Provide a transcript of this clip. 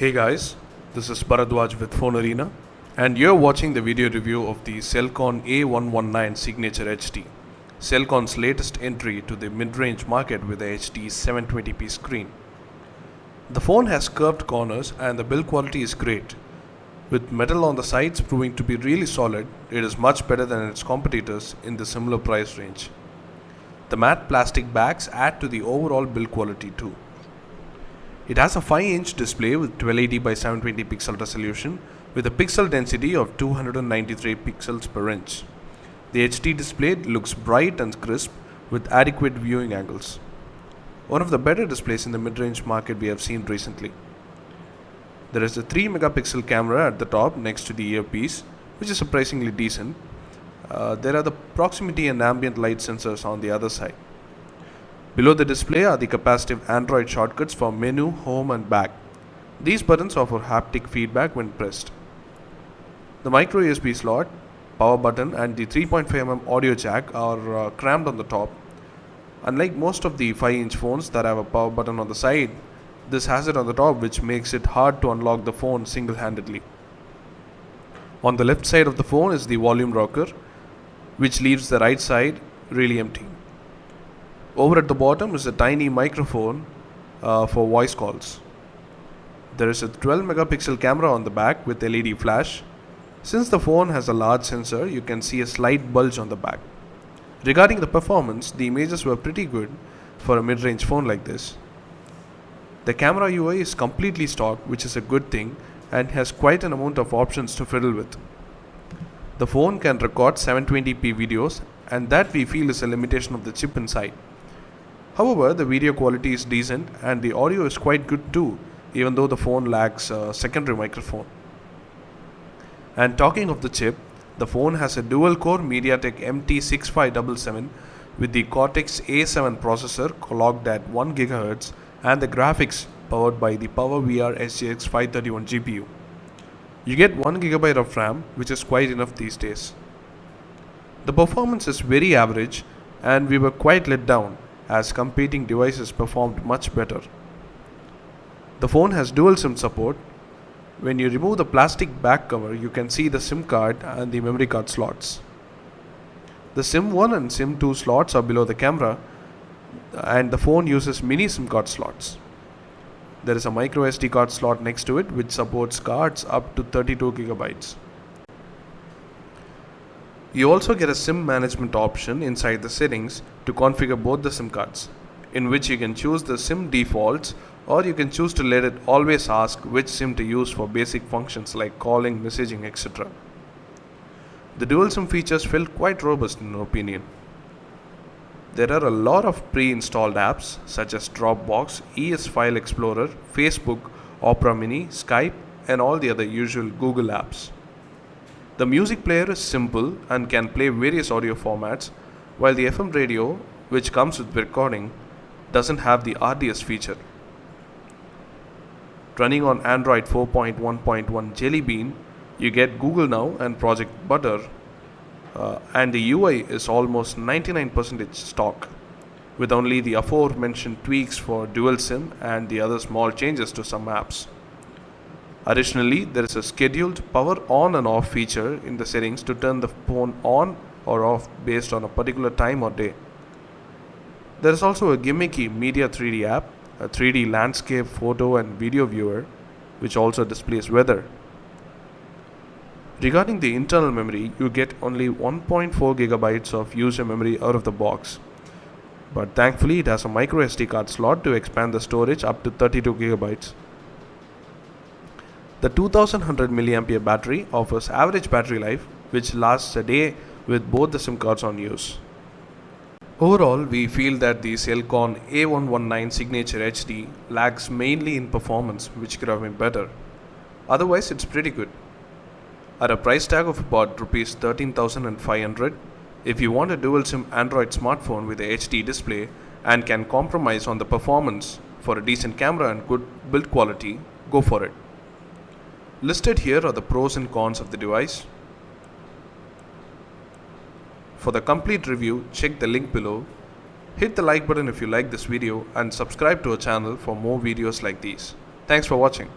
Hey guys, this is Bharadwaj with Phone Arena, and you're watching the video review of the Cellcon A119 Signature HD, Cellcon's latest entry to the mid-range market with a HD 720p screen. The phone has curved corners and the build quality is great. With metal on the sides proving to be really solid, it is much better than its competitors in the similar price range. The matte plastic backs add to the overall build quality too. It has a 5-inch display with 1280 by 720 pixel resolution with a pixel density of 293 pixels per inch. The HD display looks bright and crisp with adequate viewing angles. One of the better displays in the mid-range market we have seen recently. There is a 3 megapixel camera at the top next to the earpiece, which is surprisingly decent. There are the proximity and ambient light sensors on the other side. Below the display are the capacitive Android shortcuts for menu, home and back. These buttons offer haptic feedback when pressed. The micro USB slot, power button and the 3.5mm audio jack are crammed on the top. Unlike most of the 5-inch phones that have a power button on the side, this has it on the top, which makes it hard to unlock the phone single-handedly. On the left side of the phone is the volume rocker, which leaves the right side really empty. Over at the bottom is a tiny microphone for voice calls. There is a 12 megapixel camera on the back with LED flash. Since the phone has a large sensor, you can see a slight bulge on the back. Regarding the performance, the images were pretty good for a mid-range phone like this. The camera UI is completely stock, which is a good thing, and has quite an amount of options to fiddle with. The phone can record 720p videos, and that we feel is a limitation of the chip inside. However, the video quality is decent and the audio is quite good too, even though the phone lacks a secondary microphone. And talking of the chip, the phone has a dual-core MediaTek MT6577 with the Cortex A7 processor clocked at 1 GHz and the graphics powered by the PowerVR SGX 531 GPU. You get 1 GB of RAM, which is quite enough these days. The performance is very average and we were quite let down as competing devices performed much better. The phone has dual SIM support. When you remove the plastic back cover, you can see the SIM card and the memory card slots. The SIM 1 and SIM 2 slots are below the camera, and the phone uses mini SIM card slots. There is a micro SD card slot next to it which supports cards up to 32 GB. You also get a SIM management option inside the settings to configure both the SIM cards, in which you can choose the SIM defaults or you can choose to let it always ask which SIM to use for basic functions like calling, messaging, etc. The dual SIM features felt quite robust in my opinion. There are a lot of pre-installed apps such as Dropbox, ES File Explorer, Facebook, Opera Mini, Skype and all the other usual Google apps. The music player is simple and can play various audio formats, while the FM radio, which comes with recording, doesn't have the RDS feature. Running on Android 4.1.1 Jelly Bean, you get Google Now and Project Butter, and the UI is almost 99% stock, with only the aforementioned tweaks for dual SIM and the other small changes to some apps. Additionally, there is a scheduled power on and off feature in the settings to turn the phone on or off based on a particular time or day. There is also a gimmicky Media 3D app, a 3D landscape photo and video viewer, which also displays weather. Regarding the internal memory, you get only 1.4 GB of user memory out of the box. But thankfully, it has a micro SD card slot to expand the storage up to 32 GB. The 2100 mAh battery offers average battery life, which lasts a day with both the SIM cards on use. Overall, we feel that the Cellcon A119 Signature HD lags mainly in performance, which could have been better. Otherwise, it's pretty good. At a price tag of about Rs 13,500, if you want a dual SIM Android smartphone with a HD display and can compromise on the performance for a decent camera and good build quality, go for it. Listed here are the pros and cons of the device. For the complete review, check the link below. Hit the like button if you like this video and subscribe to our channel for more videos like these. Thanks for watching.